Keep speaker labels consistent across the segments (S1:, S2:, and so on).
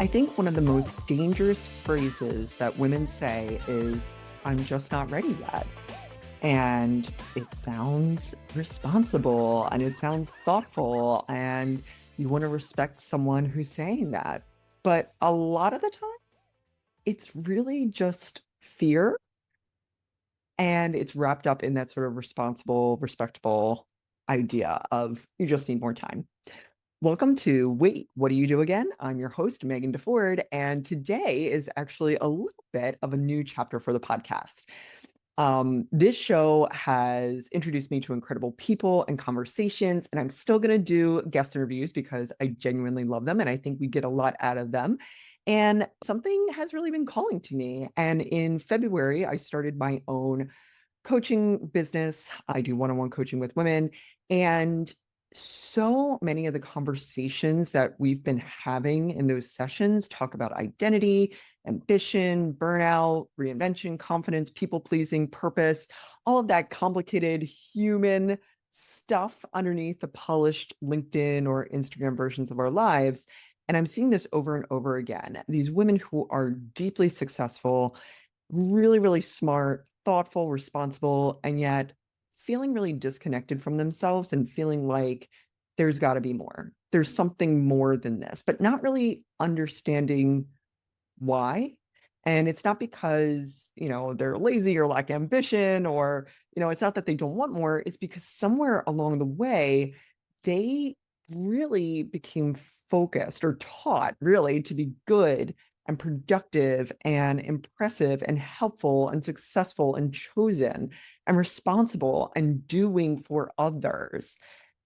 S1: I think one of the most dangerous phrases that women say is, I'm just not ready yet. And it sounds responsible and it sounds thoughtful, and you want to respect someone who's saying that. But a lot of the time, it's really just fear, and it's wrapped up in that sort of responsible, respectable idea of you just need more time. Welcome to Wait, What Do You Do Again? I'm your host, Megan DeFord, and today is actually a little bit of a new chapter for the podcast. This show has introduced me to incredible people and conversations, and I'm still going to do guest interviews because I genuinely love them and I think we get a lot out of them. And something has really been calling to me. And in February, I started my own coaching business. I do one-on-one coaching with women. And so many of the conversations that we've been having in those sessions talk about identity, ambition, burnout, reinvention, confidence, people pleasing, purpose, all of that complicated human stuff underneath the polished LinkedIn or Instagram versions of our lives. And I'm seeing this over and over again. These women who are deeply successful, really, really smart, thoughtful, responsible, and yet feeling really disconnected from themselves and feeling like there's got to be more. There's something more than this, but not really understanding why. And it's not because, they're lazy or lack ambition, or, it's not that they don't want more. It's because somewhere along the way, they really became focused or taught really to be good and productive and impressive and helpful and successful and chosen and responsible and doing for others.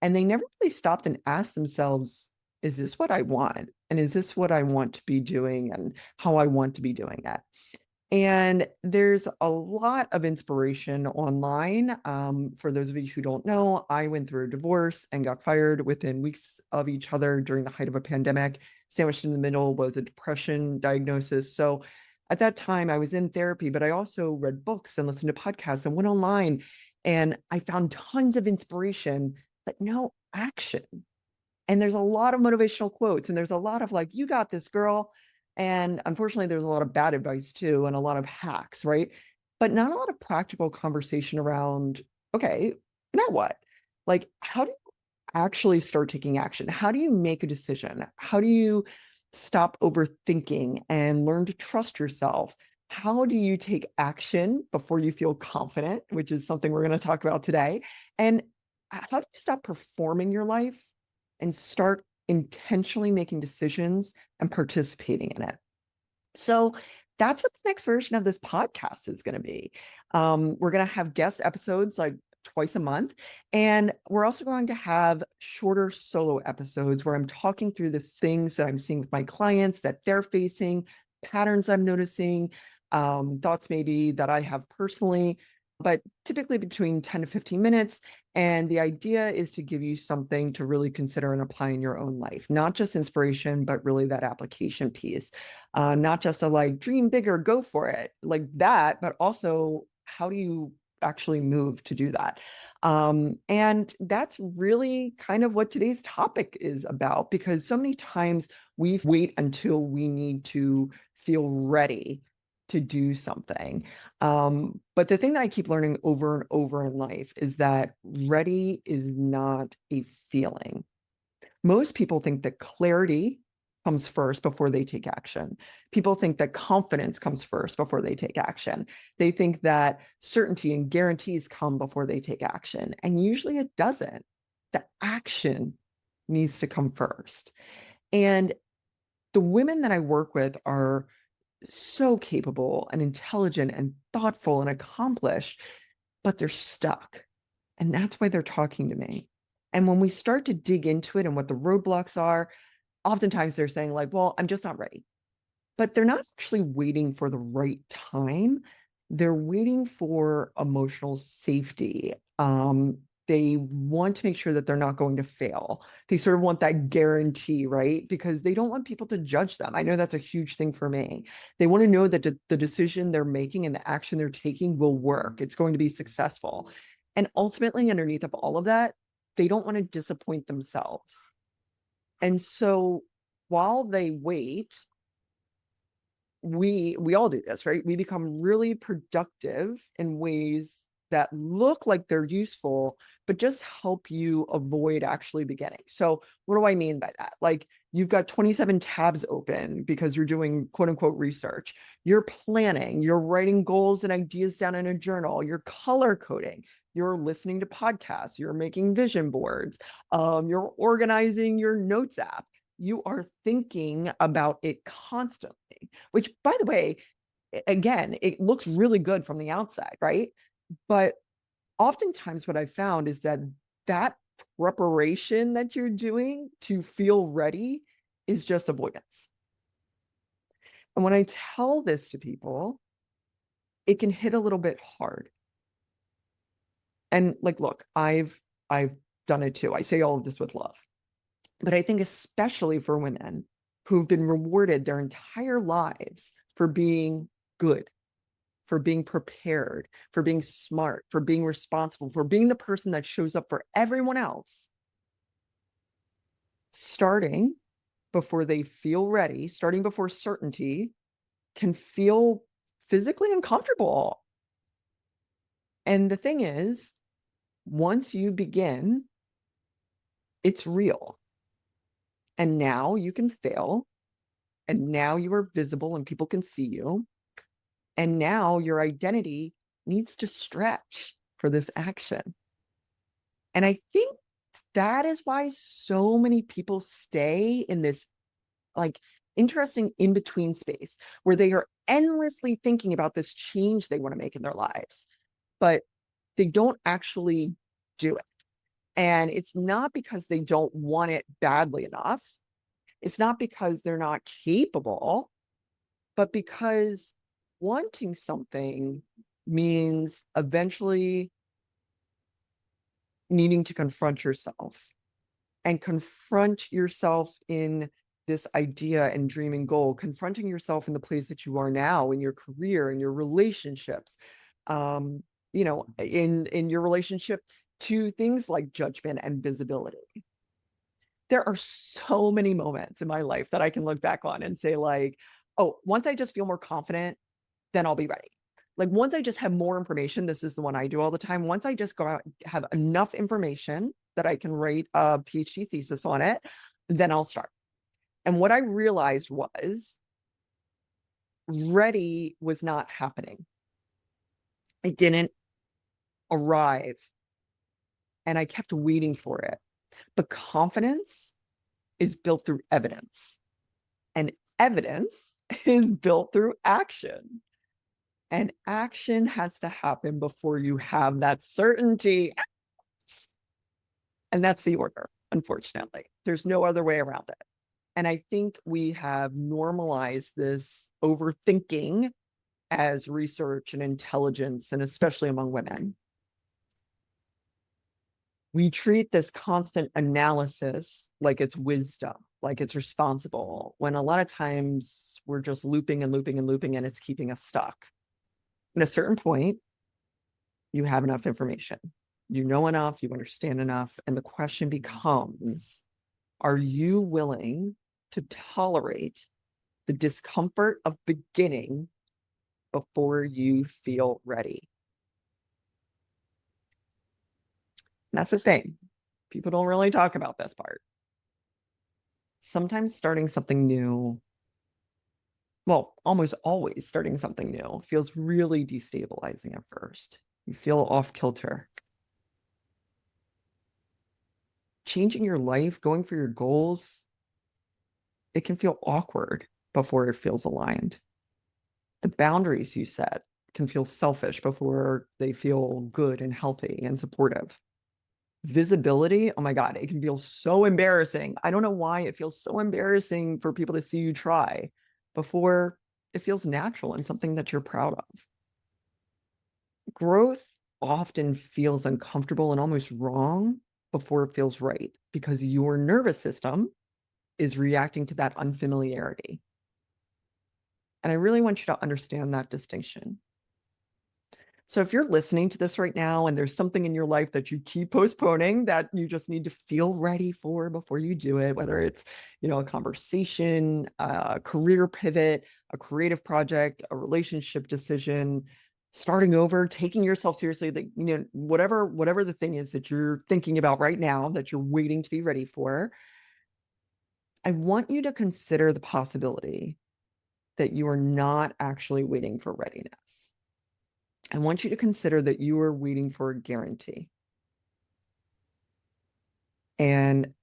S1: And they never really stopped and asked themselves, is this what I want? And is this what I want to be doing and how I want to be doing it? And there's a lot of inspiration online. For those of you who don't know, I went through a divorce and got fired within weeks of each other during the height of a pandemic. Sandwiched in the middle was a depression diagnosis. So at that time, I was in therapy, but I also read books and listened to podcasts and went online. And I found tons of inspiration, but no action. And there's a lot of motivational quotes, and there's a lot of like, you got this, girl. And unfortunately, there's a lot of bad advice too, and a lot of hacks, right? But not a lot of practical conversation around, okay, now what? Like, how do you actually start taking action? How do you make a decision? How do you stop overthinking and learn to trust yourself? How do you take action before you feel confident, which is something we're going to talk about today? And how do you stop performing your life and start intentionally making decisions and participating in it? So that's what the next version of this podcast is going to be. We're going to have guest episodes like twice a month. And we're also going to have shorter solo episodes where I'm talking through the things that I'm seeing with my clients that they're facing, patterns I'm noticing, thoughts maybe that I have personally, but typically between 10 to 15 minutes. And the idea is to give you something to really consider and apply in your own life, not just inspiration, but really that application piece. Not just a like dream bigger, go for it, like that, but also how do you actually move to do that? And that's really kind of what today's topic is about, because so many times we wait until we need to feel ready to do something. But the thing that I keep learning over and over in life is that ready is not a feeling. Most people think that clarity comes first before they take action. People think that confidence comes first before they take action. They think that certainty and guarantees come before they take action. And usually it doesn't. The action needs to come first. And the women that I work with are so capable and intelligent and thoughtful and accomplished, but they're stuck. And that's why they're talking to me. And when we start to dig into it and what the roadblocks are, oftentimes they're saying, like, well, I'm just not ready. But they're not actually waiting for the right time. They're waiting for emotional safety. They want to make sure that they're not going to fail. They sort of want that guarantee, right? Because they don't want people to judge them. I know that's a huge thing for me. They want to know that the decision they're making and the action they're taking will work. It's going to be successful. And ultimately, underneath of all of that, they don't want to disappoint themselves. And so while they wait, we all do this, right? We become really productive in ways that look like they're useful, but just help you avoid actually beginning. So what do I mean by that? Like you've got 27 tabs open because you're doing quote unquote research. You're planning, you're writing goals and ideas down in a journal, you're color coding, you're listening to podcasts, you're making vision boards, you're organizing your notes app. You are thinking about it constantly, which, by the way, again, it looks really good from the outside, right? But oftentimes what I've found is that that preparation that you're doing to feel ready is just avoidance. And when I tell this to people, it can hit a little bit hard. And like, look, I've done it too. I say all of this with love. But I think especially for women who've been rewarded their entire lives for being good, for being prepared, for being smart, for being responsible, for being the person that shows up for everyone else, starting before they feel ready, starting before certainty, can feel physically uncomfortable. And the thing is, once you begin, it's real. And now you can fail. And now you are visible and people can see you. And now your identity needs to stretch for this action. And I think that is why so many people stay in this like interesting in-between space where they are endlessly thinking about this change they want to make in their lives, but they don't actually do it. And it's not because they don't want it badly enough. It's not because they're not capable, but because wanting something means eventually needing to confront yourself and confront yourself in this idea and dream and goal, confronting yourself in the place that you are now in your career, in your relationships, in your relationship to things like judgment and visibility. There are so many moments in my life that I can look back on and say, like, oh, once I just feel more confident, then I'll be ready. Like once I just have more information, this is the one I do all the time. Once I just go out, have enough information that I can write a PhD thesis on it, then I'll start. And what I realized was ready was not happening. It didn't arrive. And I kept waiting for it. But confidence is built through evidence. And evidence is built through action. And action has to happen before you have that certainty. And that's the order, unfortunately. There's no other way around it. And I think we have normalized this overthinking as research and intelligence, and especially among women. We treat this constant analysis like it's wisdom, like it's responsible, when a lot of times we're just looping and looping and looping, and it's keeping us stuck. At a certain point, you have enough information. You know enough, you understand enough, and the question becomes, are you willing to tolerate the discomfort of beginning before you feel ready? And that's the thing. People don't really talk about this part. Sometimes starting something new, well, almost always starting something new feels really destabilizing at first. You feel off kilter. Changing your life, going for your goals, it can feel awkward before it feels aligned. The boundaries you set can feel selfish before they feel good and healthy and supportive. Visibility, oh my God, it can feel so embarrassing. I don't know why it feels so embarrassing for people to see you try before it feels natural and something that you're proud of. Growth often feels uncomfortable and almost wrong before it feels right because your nervous system is reacting to that unfamiliarity. And I really want you to understand that distinction. So if you're listening to this right now and there's something in your life that you keep postponing that you just need to feel ready for before you do it, whether it's, a conversation, a career pivot, a creative project, a relationship decision, starting over, taking yourself seriously, that, whatever the thing is that you're thinking about right now that you're waiting to be ready for, I want you to consider the possibility that you are not actually waiting for readiness. I want you to consider that you are waiting for a guarantee. And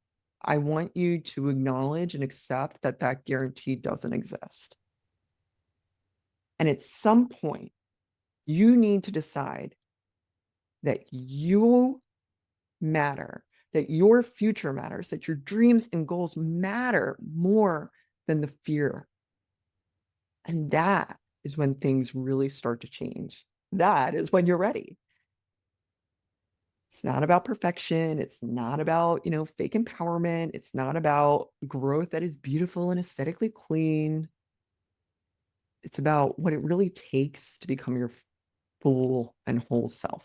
S1: I want you to acknowledge and accept that that guarantee doesn't exist. And at some point, you need to decide that you matter, that your future matters, that your dreams and goals matter more than the fear. And that is when things really start to change. That is when you're ready. It's not about perfection. It's not about, fake empowerment. It's not about growth that is beautiful and aesthetically clean. It's about what it really takes to become your full and whole self.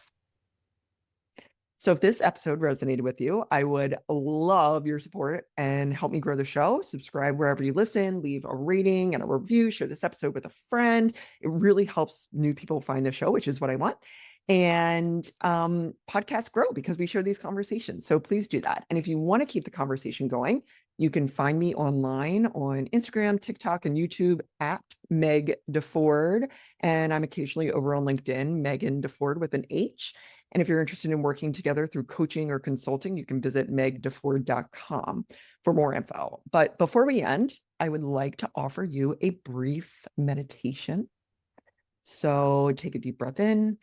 S1: So if this episode resonated with you, I would love your support and help me grow the show. Subscribe wherever you listen, leave a rating and a review, share this episode with a friend. It really helps new people find the show, which is what I want. And podcasts grow because we share these conversations. So please do that. And if you want to keep the conversation going, you can find me online on Instagram, TikTok, and YouTube at Meg DeFord. And I'm occasionally over on LinkedIn, Megan DeFord with an H. And if you're interested in working together through coaching or consulting, you can visit megdeford.com for more info. But before we end, I would like to offer you a brief meditation. So take a deep breath in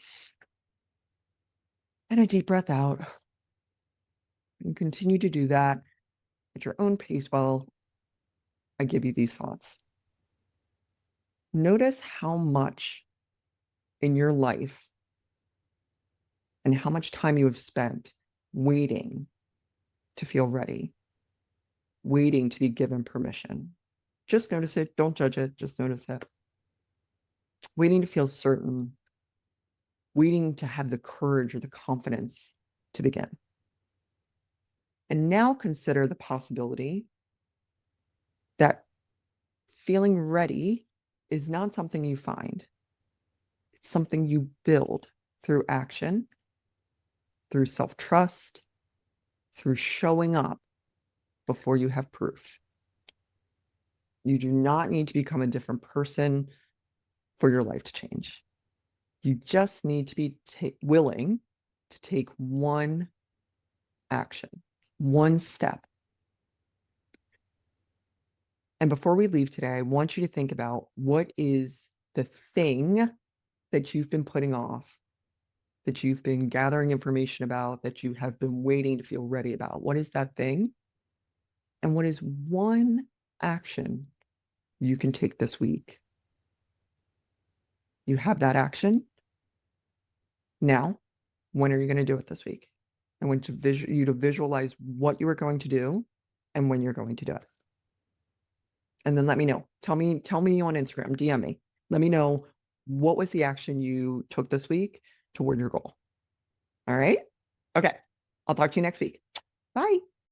S1: and a deep breath out. And continue to do that at your own pace while I give you these thoughts. Notice how much in your life and how much time you have spent waiting to feel ready, waiting to be given permission. Just notice it. Don't judge it. Just notice it. Waiting to feel certain, waiting to have the courage or the confidence to begin. And now consider the possibility that feeling ready is not something you find. It's something you build through action, through self-trust, through showing up before you have proof. You do not need to become a different person for your life to change. You just need to be willing to take one action, one step. And before we leave today, I want you to think about what is the thing that you've been putting off, that you've been gathering information about, that you have been waiting to feel ready about. What is that thing? And what is one action you can take this week? You have that action. Now, when are you going to do it this week? I want you to visualize what you are going to do and when you're going to do it. And then let me know. Tell me on Instagram, DM me. Let me know what was the action you took this week toward your goal. All right? Okay. I'll talk to you next week. Bye.